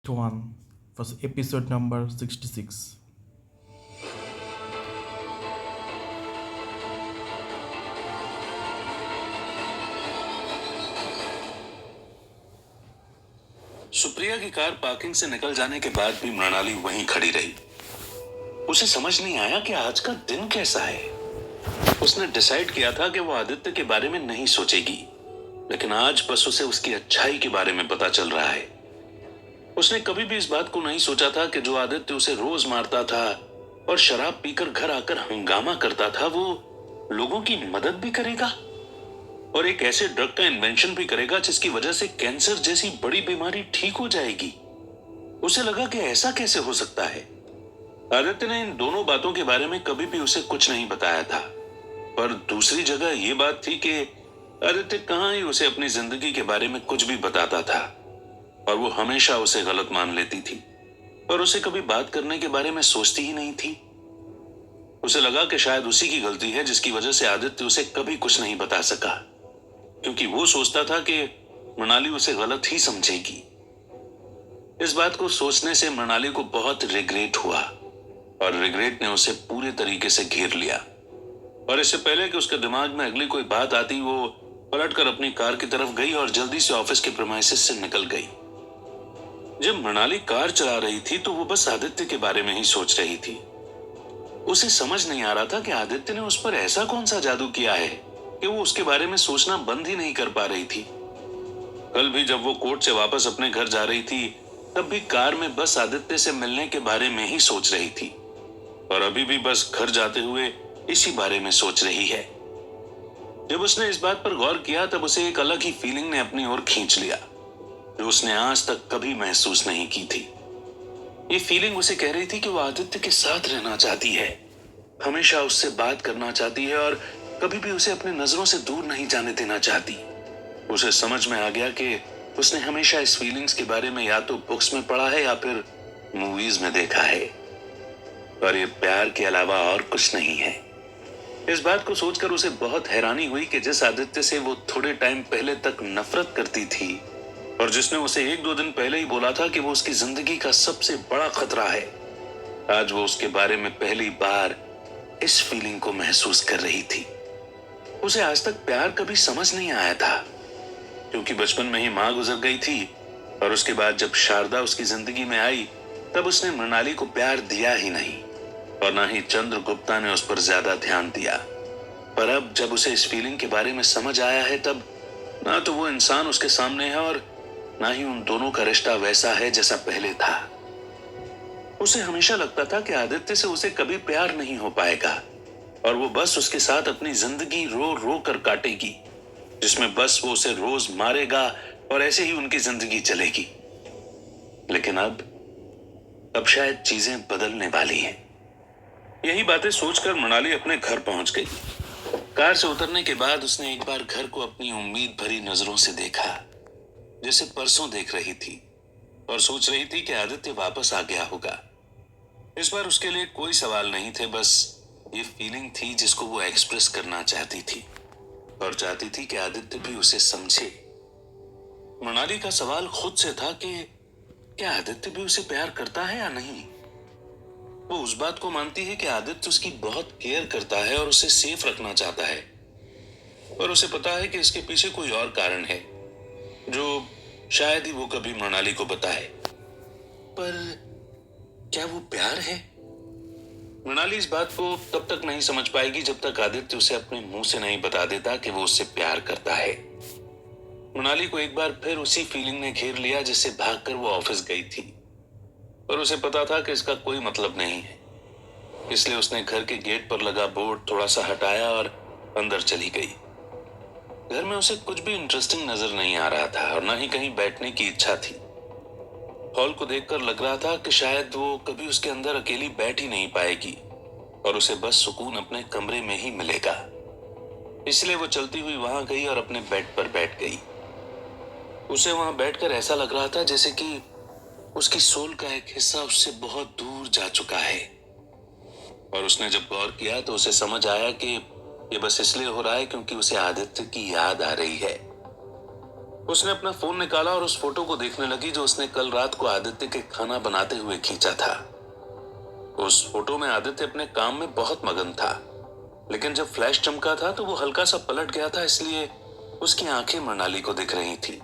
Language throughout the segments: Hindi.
1 was episode number 66. सुप्रिया की कार पार्किंग से निकल जाने के बाद भी मृणाली वहीं खड़ी रही। उसे समझ नहीं आया कि आज का दिन कैसा है। उसने डिसाइड किया था कि वो आदित्य के बारे में नहीं सोचेगी, लेकिन आज बस उसे उसकी अच्छाई के बारे में पता चल रहा है। उसने कभी भी इस बात को नहीं सोचा था कि जो आदित्य उसे रोज मारता था और शराब पीकर घर आकर हंगामा करता था, वो लोगों की मदद भी करेगा और एक ऐसे ड्रग का इन्वेंशन भी करेगा जिसकी वजह से कैंसर जैसी बड़ी बीमारी ठीक हो जाएगी। उसे लगा कि ऐसा कैसे हो सकता है। आदित्य ने इन दोनों बातों के बारे में कभी भी उसे कुछ नहीं बताया था, पर दूसरी जगह यह बात थी कि आदित्य कहां ही उसे अपनी जिंदगी के बारे में कुछ भी बताता था और वो हमेशा उसे गलत मान लेती थी और उसे कभी बात करने के बारे में सोचती ही नहीं थी। उसे लगा कि शायद उसी की गलती है जिसकी वजह से आदित्य उसे कभी कुछ नहीं बता सका, क्योंकि वो सोचता था कि मृणाली उसे गलत ही समझेगी। इस बात को सोचने से मृणाली को बहुत रिग्रेट हुआ और रिग्रेट ने उसे पूरे तरीके से घेर लिया। और इससे पहले कि उसके दिमाग में अगली कोई बात आती, वो पलटकर अपनी कार की तरफ गई और जल्दी से ऑफिस के प्रीमाइसेस से निकल गई। जब मृणाली कार चला रही थी तो वो बस आदित्य के बारे में ही सोच रही थी। उसे समझ नहीं आ रहा था कि आदित्य ने उस पर ऐसा कौन सा जादू किया है कि वो उसके बारे में सोचना बंद ही नहीं कर पा रही थी। कल भी जब वो कोर्ट से वापस अपने घर जा रही थी, तब भी कार में बस आदित्य से मिलने के बारे में ही सोच रही थी और अभी भी बस घर जाते हुए इसी बारे में सोच रही है। जब उसने इस बात पर गौर किया तब उसे एक अलग ही फीलिंग ने अपनी ओर खींच लिया, जो उसने आज तक कभी महसूस नहीं की थी। ये फीलिंग उसे कह रही थी कि वो आदित्य के साथ रहना चाहती है, हमेशा उससे बात करना चाहती है और कभी भी उसे अपनी नजरों से दूर नहीं जाने देना चाहती। उसे समझ में आ गया कि उसने हमेशा इस फीलिंग्स के बारे में या तो बुक्स में पढ़ा है या फिर मूवीज में देखा है, और ये प्यार के अलावा और कुछ नहीं है। इस बात को सोचकर उसे बहुत हैरानी हुई कि जिस आदित्य से वो थोड़े टाइम पहले तक नफरत करती थी और जिसने उसे एक दो दिन पहले ही बोला था कि वो उसकी जिंदगी का सबसे बड़ा खतरा है, आज वो उसके बारे में पहली बार इस फीलिंग को महसूस कर रही थी। उसे आज तक प्यार कभी समझ नहीं आया था, क्योंकि बचपन में ही मां गुजर गई थी और उसके बाद जब शारदा उसकी जिंदगी में आई तब उसने मृणाली को प्यार दिया ही नहीं और ना ही चंद्रगुप्ता ने उस पर ज्यादा ध्यान दिया। पर अब जब उसे इस फीलिंग के बारे में समझ आया है, तब ना तो वो इंसान उसके सामने है और ना ही उन दोनों का रिश्ता वैसा है जैसा पहले था। उसे हमेशा लगता था कि आदित्य से उसे कभी प्यार नहीं हो पाएगा और वो बस उसके साथ अपनी जिंदगी रो रो कर काटेगी, जिसमें बस वो उसे रोज मारेगा और ऐसे ही उनकी जिंदगी चलेगी। लेकिन अब शायद चीजें बदलने वाली हैं। यही बातें सोचकर मृणाली अपने घर पहुंच गई। कार से उतरने के बाद उसने एक बार घर को अपनी उम्मीद भरी नजरों से देखा, जैसे परसों देख रही थी, और सोच रही थी कि आदित्य वापस आ गया होगा। इस बार उसके लिए कोई सवाल नहीं थे, बस ये फीलिंग थी जिसको वो एक्सप्रेस करना चाहती थी और चाहती थी कि आदित्य भी उसे समझे। मृणाली का सवाल खुद से था कि क्या आदित्य भी उसे प्यार करता है या नहीं। वो उस बात को मानती है कि आदित्य उसकी बहुत केयर करता है और उसे सेफ रखना चाहता है, और उसे पता है कि इसके पीछे कोई और कारण है जो शायद ही वो कभी मृणाली को बताए। पर क्या वो प्यार है? मृणाली इस बात को तब तक नहीं समझ पाएगी जब तक आदित्य उसे अपने मुंह से नहीं बता देता कि वो उससे प्यार करता है। मृणाली को एक बार फिर उसी फीलिंग ने घेर लिया जिससे भागकर वो ऑफिस गई थी, और उसे पता था कि इसका कोई मतलब नहीं है। इसलिए उसने घर के गेट पर लगा बोर्ड थोड़ा सा हटाया और अंदर चली गई। घर में उसे कुछ भी इंटरेस्टिंग नजर नहीं आ रहा था और ना ही कहीं बैठने की इच्छा थी। हॉल को देखकर लग रहा था कि शायद वो कभी उसके अंदर अकेली बैठ ही नहीं पाएगी और उसे बस सुकून अपने कमरे में ही मिलेगा। इसलिए वो चलती हुई वहां गई और अपने बेड पर बैठ गई। उसे वहां बैठकर ऐसा लग रहा था जैसे कि उसकी सोल का एक हिस्सा उससे बहुत दूर जा चुका है, और उसने जब गौर किया तो उसे समझ आया कि ये बस इसलिए हो रहा है क्योंकि उसे आदित्य की याद आ रही है। उसने अपना फोन निकाला और उस फोटो को देखने लगी जो उसने कल रात को आदित्य के खाना बनाते हुए खींचा था। उस फोटो में आदित्य अपने काम में बहुत मगन था, लेकिन जब फ्लैश चमका था तो वो हल्का सा पलट गया था, इसलिए उसकी आंखें मृणाली को दिख रही थी।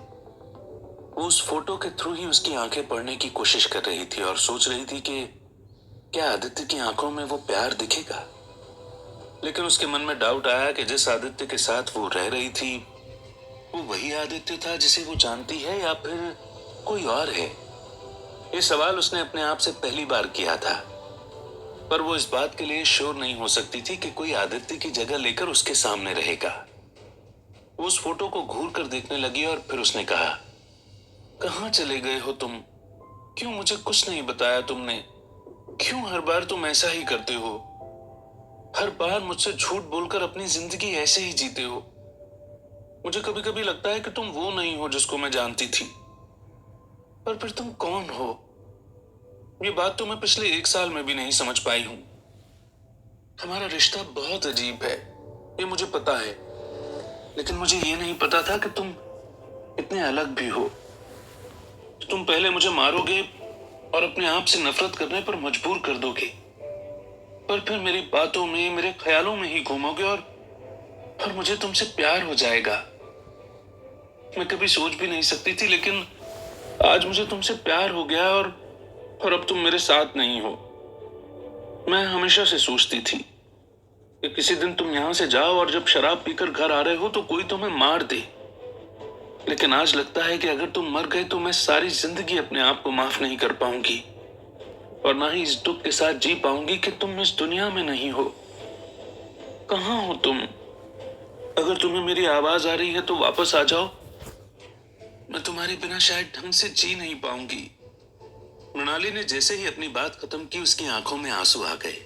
वो उस फोटो के थ्रू ही उसकी आंखें पढ़ने की कोशिश कर रही थी और सोच रही थी कि क्या आदित्य की आंखों में वो प्यार दिखेगा। लेकिन उसके मन में डाउट आया कि जिस आदित्य के साथ वो रह रही थी वो वही आदित्य था जिसे वो जानती है या फिर कोई और है। ये सवाल उसने अपने आप से पहली बार किया था, पर वो इस बात के लिए श्योर नहीं हो सकती थी कि कोई आदित्य की जगह लेकर उसके सामने रहेगा। वो उस फोटो को घूर कर देखने लगी और फिर उसने कहा, कहाँ चले गए हो तुम? क्यों मुझे कुछ नहीं बताया तुमने? क्यों हर बार तुम ऐसा ही करते हो? हर बार मुझसे झूठ बोलकर अपनी जिंदगी ऐसे ही जीते हो। मुझे कभी कभी लगता है कि तुम वो नहीं हो जिसको मैं जानती थी, पर फिर तुम कौन हो? ये बात तो मैं पिछले 1 साल में भी नहीं समझ पाई हूं। हमारा रिश्ता बहुत अजीब है, ये मुझे पता है, लेकिन मुझे ये नहीं पता था कि तुम इतने अलग भी हो। तुम पहले मुझे मारोगे और अपने आप से नफरत करने पर मजबूर कर दोगे, पर फिर मेरी बातों में, मेरे ख्यालों में ही घूमोगे और मुझे तुमसे प्यार हो जाएगा। मैं कभी सोच भी नहीं सकती थी, लेकिन आज मुझे तुमसे प्यार हो गया और अब तुम मेरे साथ नहीं हो। मैं हमेशा से सोचती थी कि किसी दिन तुम यहां से जाओ और जब शराब पीकर घर आ रहे हो तो कोई तुम्हें मार दे, लेकिन आज लगता है कि अगर तुम मर गए तो मैं सारी जिंदगी अपने आप को माफ नहीं कर पाऊंगी और ना ही इस दुख के साथ जी पाऊंगी कि तुम इस दुनिया में नहीं हो। कहाँ हो तुम? अगर तुम्हें मेरी आवाज आ रही है तो वापस आ जाओ। मैं तुम्हारे बिना शायद ढंग से जी नहीं पाऊंगी। मृणाली ने जैसे ही अपनी बात खत्म की उसकी आंखों में आंसू आ गए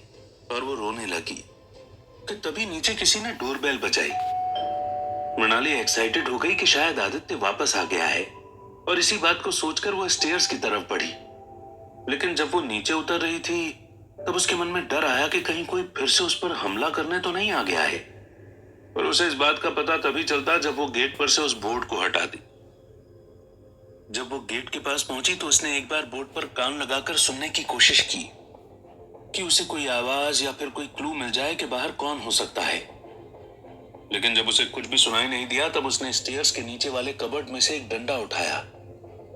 और वो रोने लगी कि तभी नीचे किसी ने डोरबेल बजाई। मृणाली एक्साइटेड हो गई कि शायद आदित्य वापस आ गया है और इसी बात को सोचकर वो स्टेयर्स की तरफ बढ़ी। लेकिन जब वो नीचे उतर रही थी तब उसके मन में डर आया कि कहीं कोई फिर से उस पर हमला करने तो नहीं आ गया है। पर उसे इस बात का पता तभी चलता जब वो गेट पर से उस बोर्ड को हटा दी। जब वो गेट के पास पहुंची तो उसने एक बार बोर्ड पर कान लगाकर सुनने की कोशिश की कि उसे कोई आवाज या फिर कोई क्लू मिल जाए कि बाहर कौन हो सकता है। लेकिन जब उसे कुछ भी सुनाई नहीं दिया तब उसने स्टेयर्स के नीचे वाले कबर्ड में से एक डंडा उठाया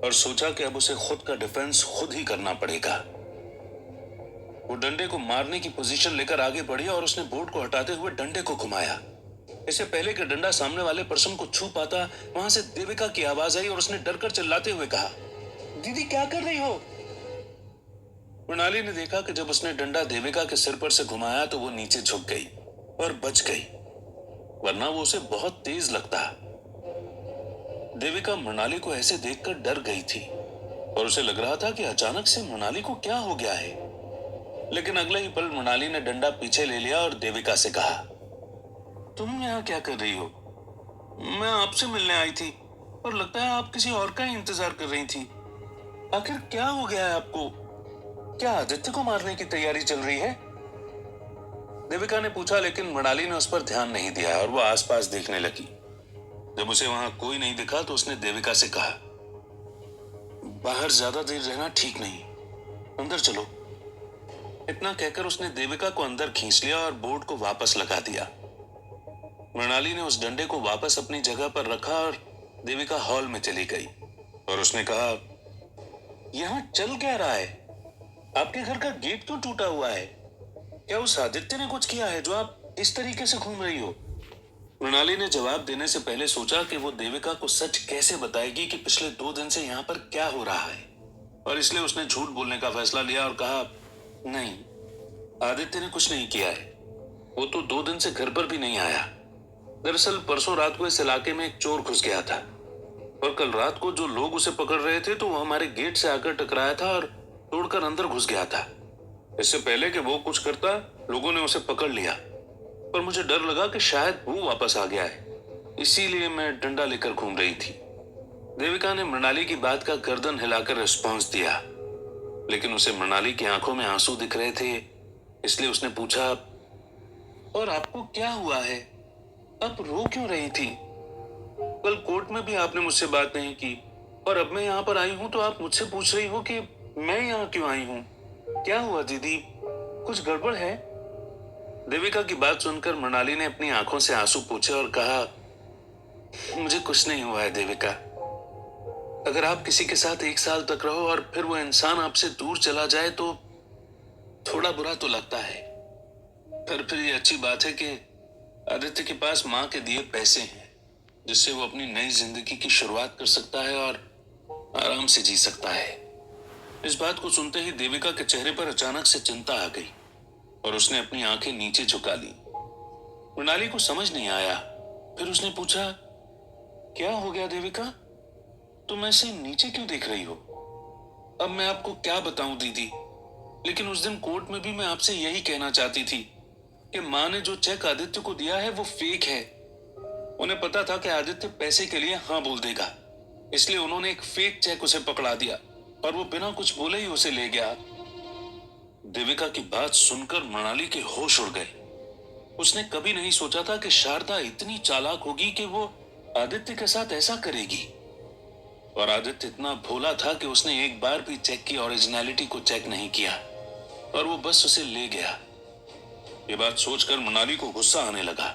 और सोचा कि अब उसे खुद का डिफेंस खुद ही करना पड़ेगा। वो डंडे को मारने की पोजीशन लेकर आगे बढ़ी और उसने बोर्ड को हटाते हुए डंडे को घुमाया। इससे पहले कि डंडा सामने वाले पर्सन को छू पाता वहां से देविका की आवाज आई और उसने डरकर चिल्लाते हुए कहा, दीदी क्या कर रही हो? मृणाली ने देखा कि जब उसने डंडा देविका के सिर पर से घुमाया तो वो नीचे झुक गई और बच गई, वरना वो उसे बहुत तेज लगता। देविका मृणाली को ऐसे देखकर डर गई थी और उसे लग रहा था कि अचानक से मृणाली को क्या हो गया है। लेकिन अगले ही पल मृणाली ने डंडा पीछे ले लिया और देविका से कहा, तुम यहाँ क्या कर रही हो? मैं आपसे मिलने आई थी और लगता है आप किसी और का ही इंतजार कर रही थी। आखिर क्या हो गया है आपको? क्या आदित्य को मारने की तैयारी चल रही है? देविका ने पूछा, लेकिन मृणाली ने उस पर ध्यान नहीं दिया और वो आसपास देखने लगी। जब उसे वहां कोई नहीं दिखा तो उसने देविका से कहा, बाहर ज्यादा देर रहना ठीक नहीं, अंदर चलो। इतना कहकर उसने देविका को अंदर खींच लिया और बोर्ड को वापस लगा दिया। मृणाली ने उस डंडे को वापस अपनी जगह पर रखा और देविका हॉल में चली गई और उसने कहा, यहाँ चल क्या रहा है? आपके घर का गेट क्यों टूटा हुआ है? क्या उस आदित्य ने कुछ किया है जो आप इस तरीके से घूम रही हो? मृणाली ने जवाब देने से पहले सोचा कि वो देविका को सच कैसे बताएगी कि पिछले 2 दिन से यहाँ पर क्या हो रहा है, और इसलिए उसने झूठ बोलने का फैसला लिया और कहा, नहीं, आदित्य ने कुछ नहीं किया है। वो तो 2 दिन से घर पर भी नहीं आया। दरअसल परसों रात को इस इलाके में एक चोर घुस गया था और कल रात को जो लोग उसे पकड़ रहे थे तो वो हमारे गेट से आकर टकराया था और तोड़कर अंदर घुस गया था। इससे पहले कि वो कुछ करता लोगों ने उसे पकड़ लिया, पर मुझे डर लगा कि शायद वो वापस आ गया है, इसीलिए मैं डंडा लेकर घूम रही थी। देविका ने मृणाली की बात का गर्दन हिलाकर रिस्पॉन्स दिया, लेकिन उसे मृणाली की आंखों में आंसू दिख रहे थे, इसलिए उसने पूछा, और आपको क्या हुआ है? आप रो क्यों रही थी? कल कोर्ट में भी आपने मुझसे बात नहीं की और अब मैं यहाँ पर आई हूँ तो आप मुझसे पूछ रही हो कि मैं यहाँ क्यों आई हूँ। क्या हुआ दीदी, कुछ गड़बड़ है? देविका की बात सुनकर मृणाली ने अपनी आंखों से आंसू पोंछे और कहा, मुझे कुछ नहीं हुआ है देविका। अगर आप किसी के साथ 1 साल तक रहो और फिर वो इंसान आपसे दूर चला जाए तो थोड़ा बुरा तो लगता है, पर फिर ये अच्छी बात है कि आदित्य के पास माँ के दिए पैसे हैं जिससे वो अपनी नई जिंदगी की शुरुआत कर सकता है और आराम से जी सकता है। इस बात को सुनते ही देविका के चेहरे पर अचानक से चिंता आ गई और उसने अपनी आंखें नीचे झुका ली। मृणाली को समझ नहीं आया। फिर उसने पूछा, क्या हो गया देविका, तुम ऐसे नीचे क्यों देख रही हो? अब मैं आपको क्या बताऊं दीदी, लेकिन उस दिन कोर्ट में भी मैं आपसे यही कहना चाहती थी कि माँ ने जो चेक आदित्य को दिया है वो फेक है। उन्हें पता था कि आदित्य पैसे के लिए हाँ बोल देगा, इसलिए उन्होंने एक फेक चेक उसे पकड़ा दिया और वो बिना कुछ बोले ही उसे ले गया। देविका की बात सुनकर मृणाली के होश उड़ गए। उसने कभी नहीं सोचा था कि शारदा इतनी चालाक होगी कि वो आदित्य के साथ ऐसा करेगी। और आदित्य इतना भोला था कि उसने एक बार भी चेक की ओरिजिनलिटी को चेक नहीं किया और वो बस उसे ले गया। ये बात सोचकर मृणाली को गुस्सा आने लगा।